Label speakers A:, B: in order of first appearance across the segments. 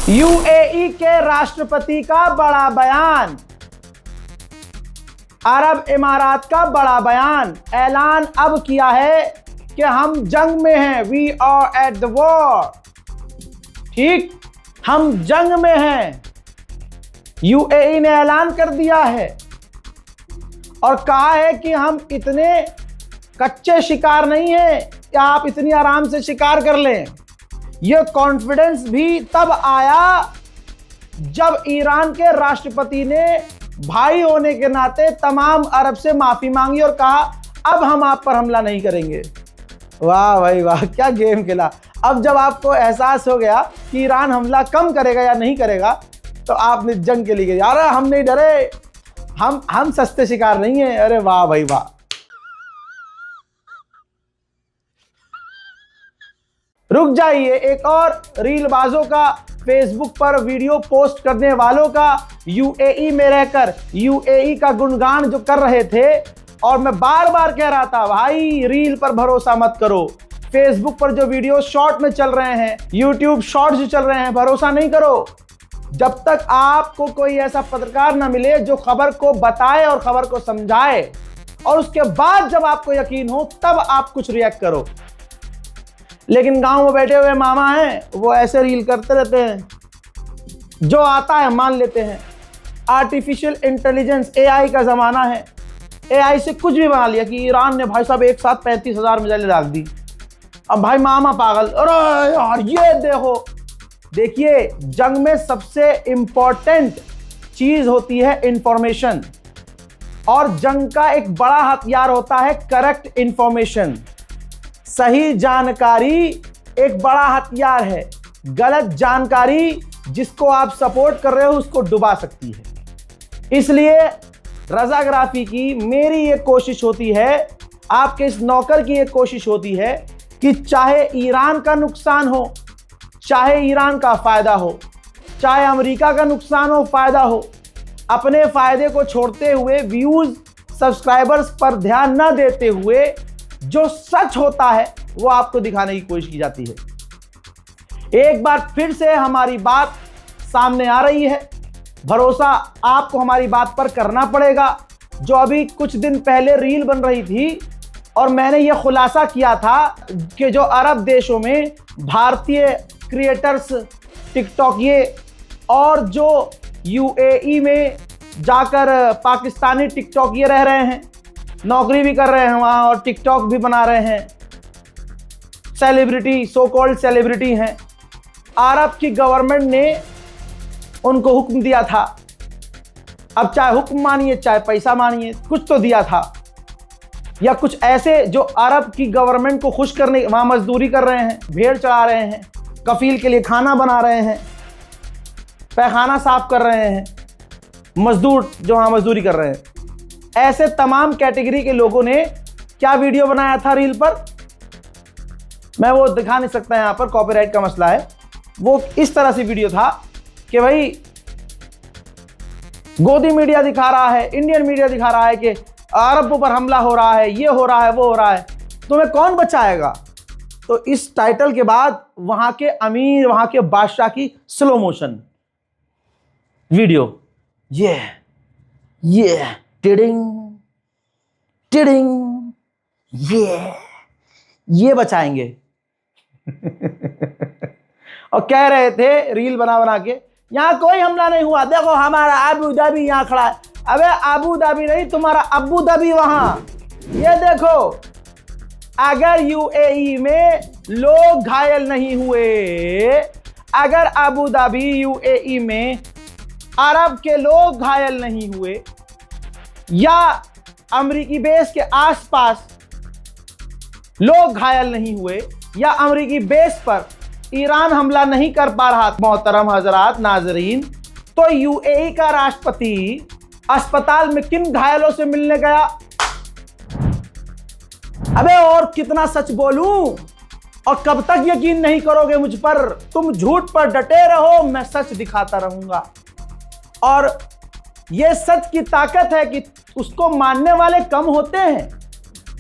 A: UAE के राष्ट्रपति का बड़ा बयान, अरब इमारात का बड़ा बयान, ऐलान अब किया है कि हम जंग में हैं। We are at the war. ठीक, हम जंग में हैं। यूएई ने ऐलान कर दिया है और कहा है कि हम इतने कच्चे शिकार नहीं हैं कि आप इतनी आराम से शिकार कर लें। यह कॉन्फिडेंस भी तब आया जब ईरान के राष्ट्रपति ने भाई होने के नाते तमाम अरब से माफी मांगी और कहा अब हम आप पर हमला नहीं करेंगे। वाह भाई वाह, क्या गेम खेला। अब जब आपको एहसास हो गया कि ईरान हमला कम करेगा या नहीं करेगा, तो आपने जंग के लिए गए। यार हम नहीं डरे, हम सस्ते शिकार नहीं है। अरे वाह भाई वाह। रुक जाइए, एक और रीलबाजों का, फेसबुक पर वीडियो पोस्ट करने वालों का, यूएई में रहकर यूएई का गुणगान जो कर रहे थे, और मैं बार बार कह रहा था भाई रील पर भरोसा मत करो। फेसबुक पर जो वीडियो शॉर्ट में चल रहे हैं, यूट्यूब शॉर्ट्स जो चल रहे हैं, भरोसा नहीं करो जब तक आपको कोई ऐसा पत्रकार ना मिले जो खबर को बताए और खबर को समझाए, और उसके बाद जब आपको यकीन हो तब आप कुछ रिएक्ट करो। लेकिन गांव में बैठे हुए मामा हैं, वो ऐसे रील करते रहते हैं, जो आता है मान लेते हैं। आर्टिफिशियल इंटेलिजेंस, एआई का जमाना है। एआई से कुछ भी बना लिया कि ईरान ने भाई साहब एक साथ 35,000 मिसाइलें डाल दी। अब भाई मामा पागल, अरे यार ये देखो। देखिए, जंग में सबसे इंपॉर्टेंट चीज होती है इंफॉर्मेशन, और जंग का एक बड़ा हथियार होता है करेक्ट इंफॉर्मेशन। सही जानकारी एक बड़ा हथियार है। गलत जानकारी जिसको आप सपोर्ट कर रहे हो उसको डुबा सकती है। इसलिए रजाग्राफी की मेरी ये कोशिश होती है, आपके इस नौकर की ये कोशिश होती है कि चाहे ईरान का नुकसान हो, चाहे ईरान का फायदा हो, चाहे अमेरिका का नुकसान हो, फायदा हो, अपने फायदे को छोड़ते हुए, व्यूज सब्सक्राइबर्स पर ध्यान न देते हुए, जो सच होता है वो आपको दिखाने की कोशिश की जाती है। एक बार फिर से हमारी बात सामने आ रही है। भरोसा आपको हमारी बात पर करना पड़ेगा। जो अभी कुछ दिन पहले रील बन रही थी और मैंने ये खुलासा किया था कि जो अरब देशों में भारतीय क्रिएटर्स, टिकटॉकिए, और जो यूएई में जाकर पाकिस्तानी टिकटॉकिए रह रहे हैं, नौकरी भी कर रहे हैं वहाँ और टिकटॉक भी बना रहे हैं, सेलिब्रिटी, सो कॉल्ड सेलिब्रिटी हैं। अरब की गवर्नमेंट ने उनको हुक्म दिया था। अब चाहे हुक्म मानिए चाहे पैसा मानिए, कुछ तो दिया था। या कुछ ऐसे जो अरब की गवर्नमेंट को खुश करने वहाँ मजदूरी कर रहे हैं, भेड़ चढ़ा रहे हैं, कफील के लिए खाना बना रहे हैं, पैखाना साफ कर रहे हैं, मजदूर जो वहाँ मजदूरी कर रहे हैं। ऐसे तमाम कैटेगरी के लोगों ने क्या वीडियो बनाया था रील पर, मैं वो दिखा नहीं सकता, यहाँ पर कॉपीराइट का मसला है। वो इस तरह से वीडियो था कि भाई गोदी मीडिया दिखा रहा है, इंडियन मीडिया दिखा रहा है कि अरब पर हमला हो रहा है, ये हो रहा है, वो हो रहा है, तुम्हें कौन बचाएगा। तो इस टाइटल के बाद वहां के अमीर, वहां के बादशाह की स्लो मोशन वीडियो, ये टिडिंग टिडिंग, ये बचाएंगे। और कह रहे थे रील बना बना के, यहां कोई हमला नहीं हुआ, देखो हमारा अबू धाबी यहां खड़ा है। अबे अबू धाबी नहीं, तुम्हारा अबू धाबी वहां। ये देखो, अगर यूएई में लोग घायल नहीं हुए, अगर अबू धाबी यूएई में अरब के लोग घायल नहीं हुए, या अमेरिकी बेस के आसपास लोग घायल नहीं हुए, या अमेरिकी बेस पर ईरान हमला नहीं कर पा रहा, मोहतरम हजरात नाजरीन, तो यूएई का राष्ट्रपति अस्पताल में किन घायलों से मिलने गया। अबे और कितना सच बोलूं, और कब तक यकीन नहीं करोगे मुझ पर। तुम झूठ पर डटे रहो, मैं सच दिखाता रहूंगा। और यह सच की ताकत है कि उसको मानने वाले कम होते हैं,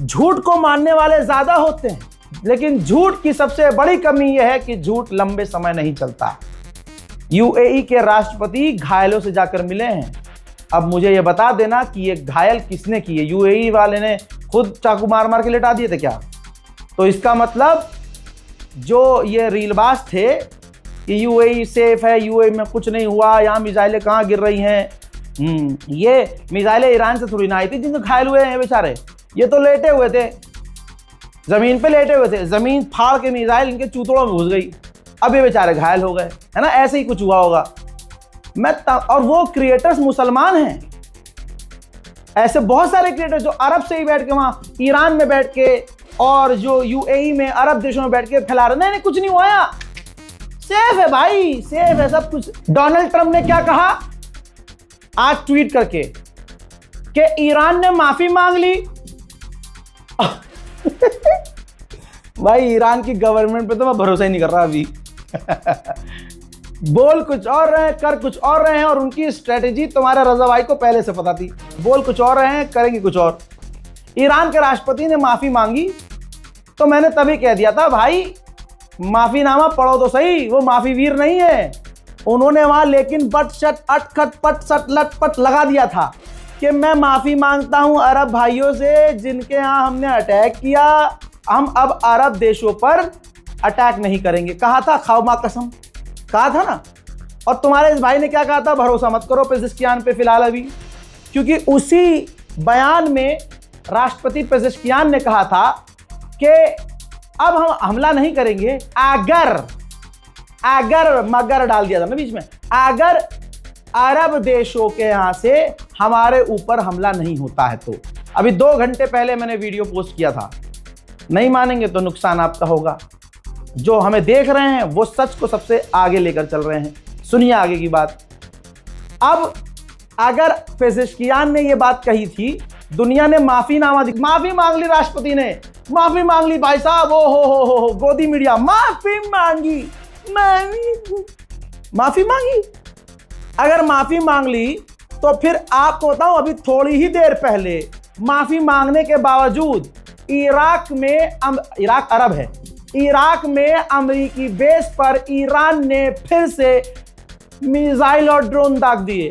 A: झूठ को मानने वाले ज्यादा होते हैं। लेकिन झूठ की सबसे बड़ी कमी यह है कि झूठ लंबे समय नहीं चलता। यूएई के राष्ट्रपति घायलों से जाकर मिले हैं। अब मुझे यह बता देना कि ये घायल किसने किए? यूएई वाले ने खुद चाकू मार मार के लेटा दिए थे क्या? तो इसका मतलब जो ये रीलबाज थे कि यूएई सेफ है, यूएई में कुछ नहीं हुआ, यहाँ मिसाइलें कहाँ गिर रही हैं, ये मिसाइलें ईरान से थोड़ी ना आई थी जिनसे घायल हुए हैं बेचारे। ये तो लेटे हुए थे, जमीन पे लेटे हुए थे, जमीन फाड़ के मिसाइल इनके चूतड़ों में घुस गई, अब ये बेचारे घायल हो गए, है ना? ऐसे ही कुछ हुआ होगा। और वो क्रिएटर्स मुसलमान हैं। ऐसे बहुत सारे क्रिएटर्स जो अरब से ही बैठ के वहां ईरान में बैठ के और जो यूएई में अरब देशों में बैठ के फैला रहे, नहीं कुछ नहीं हुआ, सेफ है भाई, सेफ है सब कुछ। डोनाल्ड ट्रंप ने क्या कहा आज ट्वीट करके कि ईरान ने माफी मांग ली। भाई ईरान की गवर्नमेंट पे तो मैं भरोसा ही नहीं कर रहा अभी। बोल कुछ और रहे हैं, कर कुछ और रहे हैं, और उनकी स्ट्रेटेजी तुम्हारे रजा भाई को पहले से पता थी। बोल कुछ और रहे हैं, करेंगे कुछ और। ईरान के राष्ट्रपति ने माफी मांगी तो मैंने तभी कह दिया था भाई माफीनामा पढ़ो तो सही, वो माफी वीर नहीं है। उन्होंने वहां लेकिन बट शट अटखट पट सट लटपट लगा दिया था कि मैं माफी मांगता हूं अरब भाइयों से जिनके यहां हमने अटैक किया, हम अब अरब देशों पर अटैक नहीं करेंगे। कहा था, खाओ मां कसम, कहा था ना। और तुम्हारे इस भाई ने क्या कहा था? भरोसा मत करो पेज़ेश्कियान पे फिलहाल अभी, क्योंकि उसी बयान में राष्ट्रपति पेज़ेश्कियान ने कहा था कि अब हम हमला नहीं करेंगे अगर मगर डाल दिया था ना बीच में, अगर अरब देशों के यहां से हमारे ऊपर हमला नहीं होता है तो। अभी 2 घंटे पहले मैंने वीडियो पोस्ट किया था। नहीं मानेंगे तो नुकसान आपका होगा। जो हमें देख रहे हैं वो सच को सबसे आगे लेकर चल रहे हैं। सुनिए आगे की बात। अब अगर पेज़ेश्कियान ने ये बात कही थी, दुनिया ने माफी मांग ली, राष्ट्रपति ने माफी मांग ली भाई साहब, ओ हो गोदी मीडिया माफी मांगी। अगर माफी मांग ली तो फिर आपको बताऊं, अभी थोड़ी ही देर पहले माफी मांगने के बावजूद इराक अरब है, इराक में अमेरिकी बेस पर ईरान ने फिर से मिसाइल और ड्रोन दाग दिए।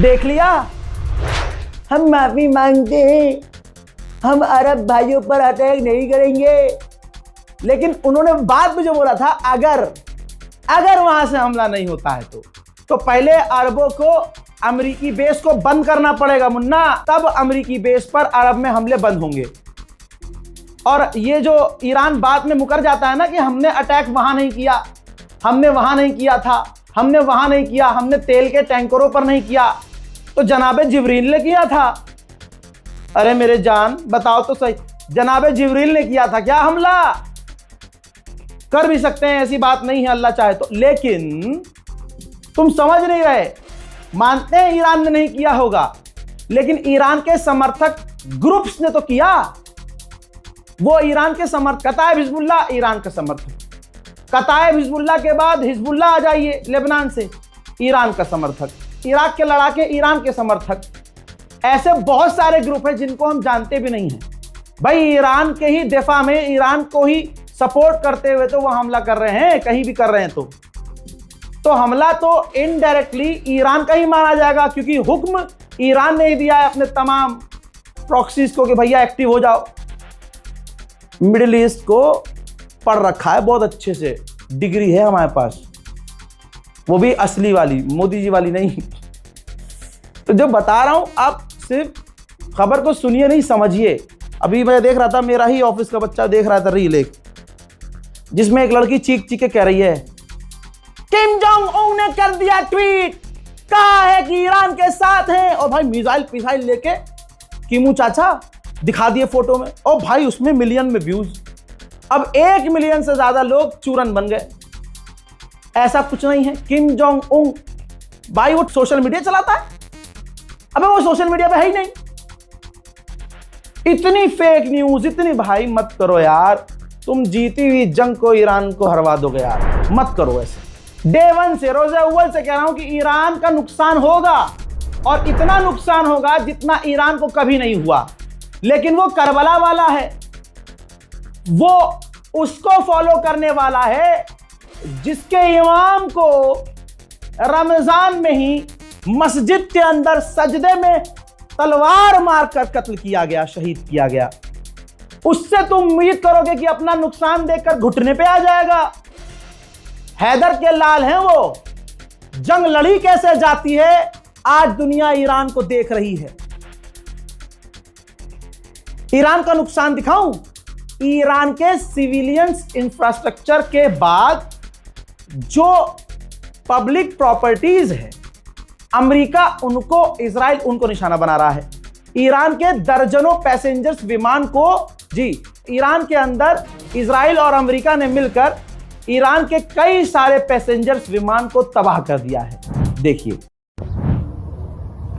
A: देख लिया, हम माफी मांगते हैं, हम अरब भाइयों पर अटैक नहीं करेंगे। लेकिन उन्होंने बाद में जो बोला था, अगर वहां से हमला नहीं होता है तो पहले अरबों को अमेरिकी बेस को बंद करना पड़ेगा मुन्ना, तब अमेरिकी बेस पर अरब में हमले बंद होंगे। और ये जो ईरान बाद में मुकर जाता है ना कि हमने अटैक वहां नहीं किया, हमने वहां नहीं किया था, हमने वहां नहीं किया, हमने तेल के टैंकरों पर नहीं किया, तो जनाबे जिब्रील ने किया था। अरे मेरे जान बताओ तो सही, जनाबे जिब्रील ने किया था क्या हमला? कर भी सकते हैं, ऐसी बात नहीं है, अल्लाह चाहे तो। लेकिन तुम समझ नहीं रहे। मानते हैं ईरान ने नहीं किया होगा, लेकिन ईरान के समर्थक ग्रुप्स ने तो किया। वो ईरान के समर्थक, कताइब हिजबुल्लाह ईरान का समर्थक, कताइब हिजबुल्लाह के बाद हिजबुल्लाह आ जाइए लेबनान से, ईरान का समर्थक, इराक के लड़ाके ईरान के समर्थक, ऐसे बहुत सारे ग्रुप हैं जिनको हम जानते भी नहीं हैं। भाई ईरान के ही दिफा में, ईरान को ही सपोर्ट करते हुए तो वो हमला कर रहे हैं, कहीं भी कर रहे हैं तो हमला तो इनडायरेक्टली ईरान का ही माना जाएगा, क्योंकि हुक्म ईरान ने ही दिया है अपने तमाम प्रॉक्सीज को कि भैया एक्टिव हो जाओ। मिडिल ईस्ट को पढ़ रखा है बहुत अच्छे से, डिग्री है हमारे पास, वो भी असली वाली, मोदी जी वाली नहीं। तो जो बता रहा हूं, आप सिर्फ खबर को सुनिए नहीं समझिए। अभी मैं देख रहा था, मेरा ही ऑफिस का बच्चा देख रहा था रील एक, जिसमें एक लड़की चीख चीख के कह रही है किम जोंग उन ने कर दिया ट्वीट, कहा है कि ईरान के साथ हैं। और भाई मिसाइल लेके किमू चाचा दिखा दिए फोटो में, और भाई उसमें मिलियन में व्यूज। अब 1 मिलियन से ज्यादा लोग चूरन बन गए। ऐसा कुछ नहीं है। किम जोंग उन भाई वो सोशल मीडिया चलाता है, अबे वो सोशल मीडिया पे है ही नहीं। इतनी फेक न्यूज, इतनी भाई मत करो यार। तुम जीती हुई जंग को ईरान को हरवा दोगे यार, मत करो ऐसे। डे 1 से, रोजे अव्वल से कह रहा हूं कि ईरान का नुकसान होगा, और इतना नुकसान होगा जितना ईरान को कभी नहीं हुआ। लेकिन वो करबला वाला है, वो उसको फॉलो करने वाला है जिसके इमाम को रमजान में ही मस्जिद के अंदर सजदे में तलवार मारकर कत्ल किया गया, शहीद किया गया। उससे तुम उम्मीद करोगे कि अपना नुकसान देखकर घुटने पे आ जाएगा। हैदर के लाल हैं वो। जंग लड़ी कैसे जाती है आज दुनिया ईरान को देख रही है। ईरान का नुकसान दिखाऊं? ईरान के सिविलियंस इंफ्रास्ट्रक्चर के बाद जो पब्लिक प्रॉपर्टीज है, अमेरिका उनको, इजराइल उनको निशाना बना रहा है। ईरान के दर्जनों पैसेंजर्स विमान को, जी, ईरान के अंदर इजराइल और अमेरिका ने मिलकर ईरान के कई सारे पैसेंजर्स विमान को तबाह कर दिया है। देखिए।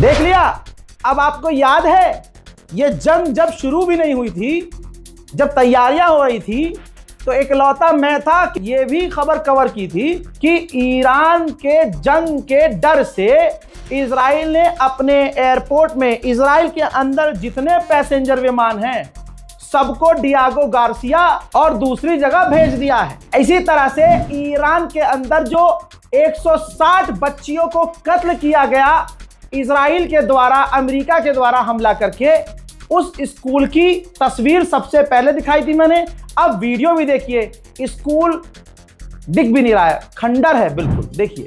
A: देख लिया। अब आपको याद है ये जंग जब शुरू भी नहीं हुई थी, जब तैयारियां हो रही थी, तो इकलौता मैं था कि ये भी खबर कवर की थी कि ईरान के जंग के डर से इजराइल ने अपने एयरपोर्ट में, इजराइल के अंदर जितने पैसेंजर विमान हैं सबको डियागो गार्सिया और दूसरी जगह भेज दिया है। इसी तरह से ईरान के अंदर जो 160 बच्चियों को कत्ल किया गया इजराइल के द्वारा, अमेरिका के द्वारा हमला करके, उस स्कूल की तस्वीर सबसे पहले दिखाई थी मैंने। अब वीडियो भी देखिए। स्कूल दिख भी नहीं रहा है, खंडर है बिल्कुल। देखिए।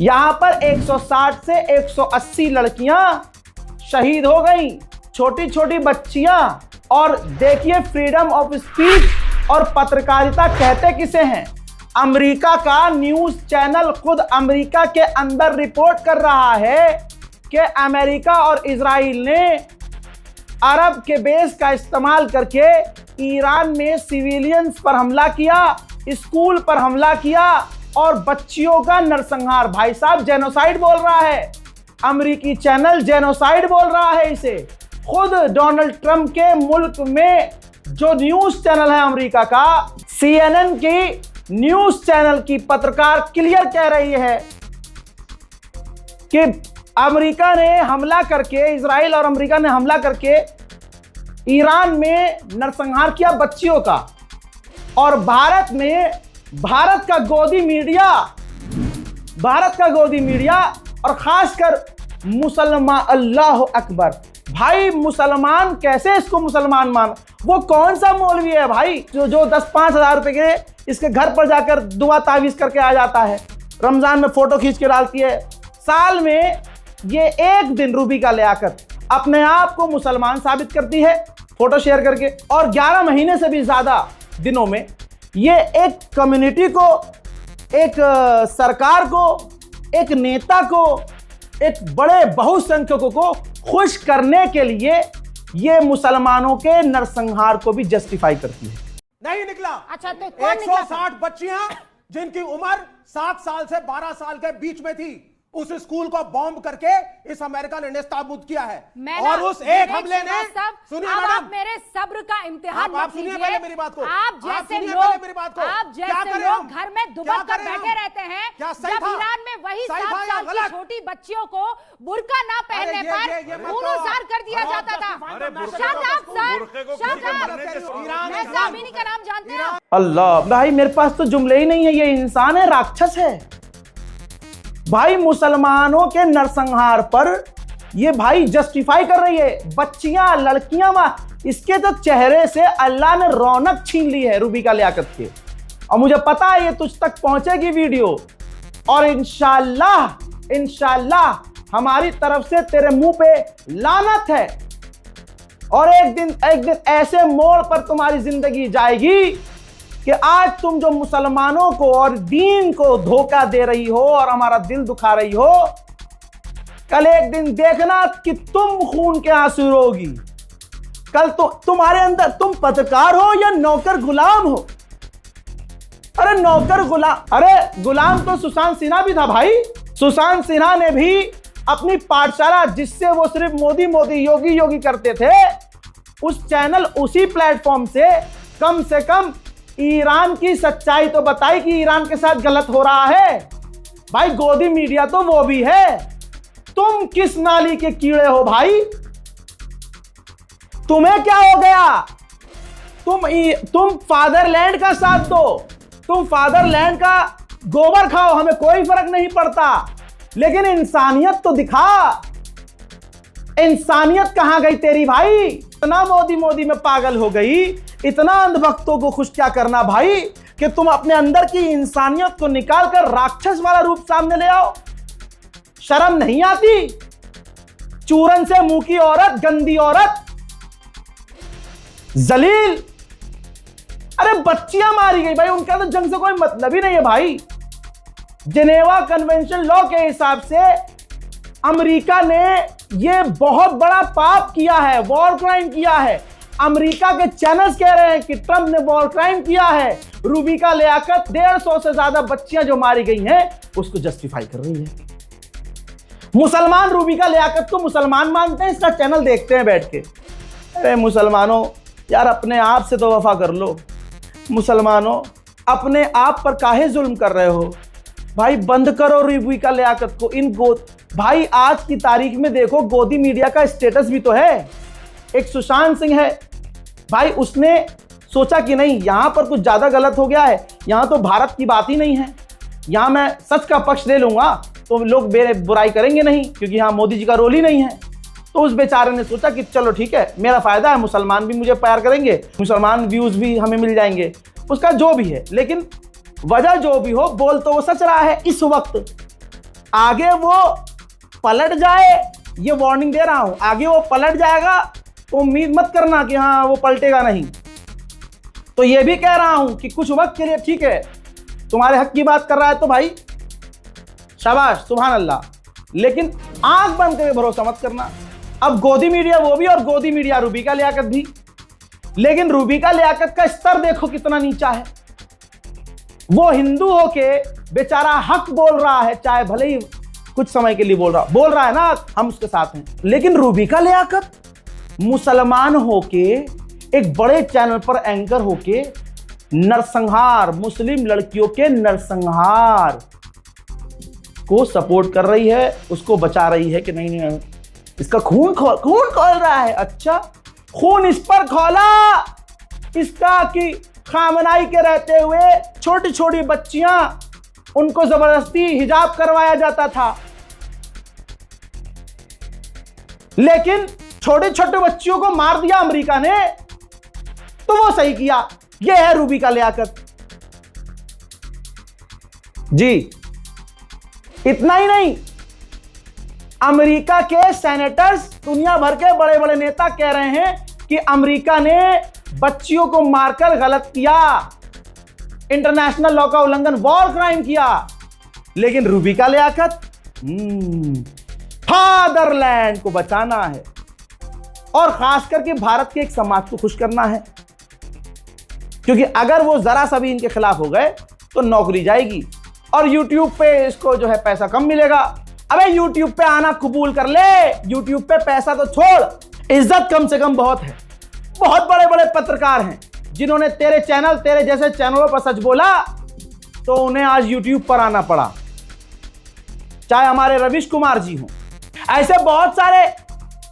A: यहां पर 160 से 180 लड़कियां शहीद हो गई, छोटी छोटी बच्चियां। और देखिए फ्रीडम ऑफ स्पीच और पत्रकारिता कहते किसे हैं। अमेरिका का न्यूज चैनल खुद अमेरिका के अंदर रिपोर्ट कर रहा है कि अमेरिका और इजराइल ने अरब के बेस का इस्तेमाल करके ईरान में सिविलियंस पर हमला किया, स्कूल पर हमला किया और बच्चियों का नरसंहार। भाई साहब जेनोसाइड बोल रहा है, अमेरिकी चैनल जेनोसाइड बोल रहा है इसे। खुद डोनाल्ड ट्रंप के मुल्क में जो न्यूज चैनल है अमेरिका का, CNN की न्यूज चैनल की पत्रकार क्लियर कह रही है कि अमेरिका ने हमला करके, इजराइल और अमेरिका ने हमला करके ईरान में नरसंहार किया बच्चियों का। और भारत में भारत का गोदी मीडिया और खासकर मुसलमान, अल्लाह अकबर, भाई मुसलमान कैसे इसको मुसलमान मान, वो कौन सा मौलवी है भाई जो 10-5 हज़ार रुपए के इसके घर पर जाकर दुआ तावीज करके आ जाता है, रमजान में फोटो खींच के डालती है। साल में ये एक दिन रूबी का लियाकत अपने आप को मुसलमान साबित करती है फोटो शेयर करके, और 11 महीने से भी ज्यादा दिनों में ये एक कम्युनिटी को एक सरकार को, एक नेता को, एक बड़े बहुसंख्यकों को खुश करने के लिए ये मुसलमानों के नरसंहार को भी जस्टिफाई करती है।
B: नहीं निकला।
C: अच्छा, तो कौन निकला?
B: 160 बच्चियां जिनकी उम्र 7 साल से 12 साल के बीच में थी, उस स्कूल को बॉम्ब करके इस अमेरिका ने नेस्तनाबूद किया है। और उस एक हमले ने, सुनिए मैडम,
C: आप मेरे सब्र का इम्तिहान
B: आप सुनिए पहले मेरी बात को।
C: आप जैसे लोग घर में दुबक कर बैठे रहते हैं, जब ईरान में वही 7 साल की छोटी बच्चियों को बुर्का ना पहनने पर खून-उजार कर दिया जाता था। Shut up sir, shut up. मैं सामिनी का नाम जानते हैं?
A: अल्लाह भाई, मेरे पास तो जुमले ही नहीं है। ये इंसान है, राक्षस है भाई। मुसलमानों के नरसंहार पर ये भाई जस्टिफाई कर रही है। बच्चियां, लड़कियां, इसके तो चेहरे से अल्लाह ने रौनक छीन ली है रूबिका लियाकत के। और मुझे पता है ये तुझ तक पहुंचेगी वीडियो, और इंशाल्लाह इंशाल्लाह हमारी तरफ से तेरे मुंह पे लानत है। और एक दिन ऐसे मोड़ पर तुम्हारी जिंदगी जाएगी कि आज तुम जो मुसलमानों को और दीन को धोखा दे रही हो और हमारा दिल दुखा रही हो, कल एक दिन देखना कि तुम खून के आंसू रोगी। कल तो तुम्हारे अंदर, तुम पत्रकार हो या नौकर गुलाम हो? अरे नौकर गुलाम, अरे गुलाम तो सुशांत सिन्हा भी था भाई। सुशांत सिन्हा ने भी अपनी पाठशाला, जिससे वो सिर्फ मोदी मोदी, योगी योगी करते थे, उस चैनल, उसी प्लेटफॉर्म से कम ईरान की सच्चाई तो बताई कि ईरान के साथ गलत हो रहा है। भाई गोदी मीडिया तो वो भी है। तुम किस नाली के कीड़े हो भाई? तुम्हें क्या हो गया? तुम फादरलैंड का साथ दो, तुम फादरलैंड का गोबर खाओ, हमें कोई फर्क नहीं पड़ता, लेकिन इंसानियत तो दिखा। इंसानियत कहां गई तेरी भाई? इतना मोदी में पागल हो गई, इतना अंधभक्तों को खुश क्या करना भाई, कि तुम अपने अंदर की इंसानियत को निकालकर राक्षस वाला रूप सामने ले आओ। शर्म नहीं आती? चूरन से मुंह की औरत, गंदी औरत, जलील। अरे बच्चियां मारी गई भाई, उनका तो जंग से कोई मतलब ही नहीं है भाई। जेनेवा कन्वेंशन लॉ के हिसाब से अमेरिका ने यह बहुत बड़ा पाप किया है, वॉर क्राइम किया है। अमेरिका के चैनल्स कह रहे हैं कि ट्रंप ने वॉर क्राइम किया है। रूबिका लियाकत 150 से ज्यादा बच्चियां जो मारी गई हैं उसको जस्टिफाई कर रही है। मुसलमान रूबिका लियाकत को मुसलमान मानते हैं, इसका चैनल देखते हैं बैठ के। अरे मुसलमानों यार, अपने आप से तो वफा कर लो। मुसलमानों अपने आप पर काहे जुल्म कर रहे हो भाई? बंद करो रूबिका लियाकत को। भाई आज की तारीख में देखो, गोदी मीडिया का स्टेटस भी तो है। एक सुशांत सिंह है भाई, उसने सोचा कि नहीं यहां पर कुछ ज्यादा गलत हो गया है, यहां तो भारत की बात ही नहीं है, यहां मैं सच का पक्ष ले लूंगा तो लोग बुराई करेंगे नहीं, क्योंकि यहां मोदी जी का रोल ही नहीं है। तो उस बेचारे ने सोचा कि चलो ठीक है, मेरा फायदा है, मुसलमान भी मुझे प्यार करेंगे, मुसलमान व्यूज भी हमें मिल जाएंगे, उसका जो भी है। लेकिन वजह जो भी हो, बोल तो वो सच रहा है इस वक्त। आगे वो पलट जाए, ये वार्निंग दे रहा हूं, आगे वो पलट जाएगा तो उम्मीद मत करना कि हाँ वो पलटेगा नहीं। तो ये भी कह रहा हूं कि कुछ वक्त के लिए ठीक है, तुम्हारे हक की बात कर रहा है तो भाई शाबाश, सुभान अल्लाह, लेकिन आंख बंद करके भरोसा मत करना। अब गोदी मीडिया वो भी, और गोदी मीडिया रूबिका लियाकत भी। लेकिन रूबिका लियाकत का स्तर देखो कितना नीचा है। वो हिंदू होके बेचारा हक बोल रहा है, चाहे भले ही कुछ समय के लिए बोल रहा है ना, हम उसके साथ हैं। लेकिन रूबिका लियाकत मुसलमान होके, एक बड़े चैनल पर एंकर होके नरसंहार, मुस्लिम लड़कियों के नरसंहार को सपोर्ट कर रही है, उसको बचा रही है कि नहीं इसका खून खोल रहा है। अच्छा, खून इस पर खोला इसका कि खामनाई के रहते हुए छोटी छोटी बच्चियां, उनको जबरदस्ती हिजाब करवाया जाता था। लेकिन छोटे छोटे बच्चियों को मार दिया अमेरिका ने, तो वो सही किया। ये है रूबिका लियाकत जी। इतना ही नहीं, अमेरिका के सेनेटर्स, दुनिया भर के बड़े बड़े नेता कह रहे हैं कि अमेरिका ने बच्चियों को मारकर गलत किया। इंटरनेशनल लॉ का उल्लंघन, वॉर क्राइम किया, लेकिन रूबी का लियाकत फादरलैंड को बचाना है और खास करके भारत के एक समाज को खुश करना है, क्योंकि अगर वो जरा सा भी इनके खिलाफ हो गए तो नौकरी जाएगी और YouTube पे इसको जो है पैसा कम मिलेगा। अबे YouTube पे आना कबूल कर ले, YouTube पे पैसा तो छोड़, इज्जत कम से कम बहुत है। बहुत बड़े बड़े पत्रकार हैं जिन्होंने तेरे चैनल, तेरे जैसे चैनलों पर सच बोला तो उन्हें आज YouTube पर आना पड़ा, चाहे हमारे रविश कुमार जी हों। ऐसे बहुत सारे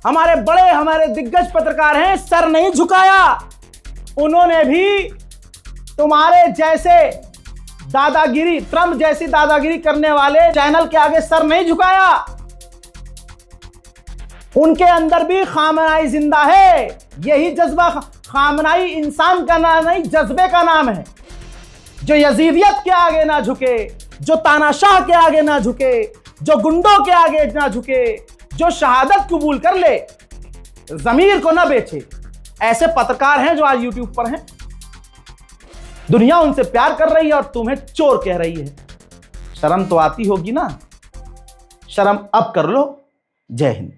A: हमारे दिग्गज पत्रकार हैं, सर नहीं झुकाया। उन्होंने भी तुम्हारे जैसे दादागिरी, ट्रम्प जैसी दादागिरी करने वाले चैनल के आगे सर नहीं झुकाया। उनके अंदर भी खामनाई जिंदा है। यही जज्बा, खामनाई इंसान का नाम नहीं, जज्बे का नाम है, जो यजीदियत के आगे ना झुके, जो तानाशाह के आगे ना झुके, जो गुंडों के आगे ना झुके, जो शहादत कबूल कर ले, जमीर को ना बेचे। ऐसे पत्रकार हैं जो आज YouTube पर हैं। दुनिया उनसे प्यार कर रही है और तुम्हें चोर कह रही है। शर्म तो आती होगी ना, शर्म अब कर लो। जय हिंद।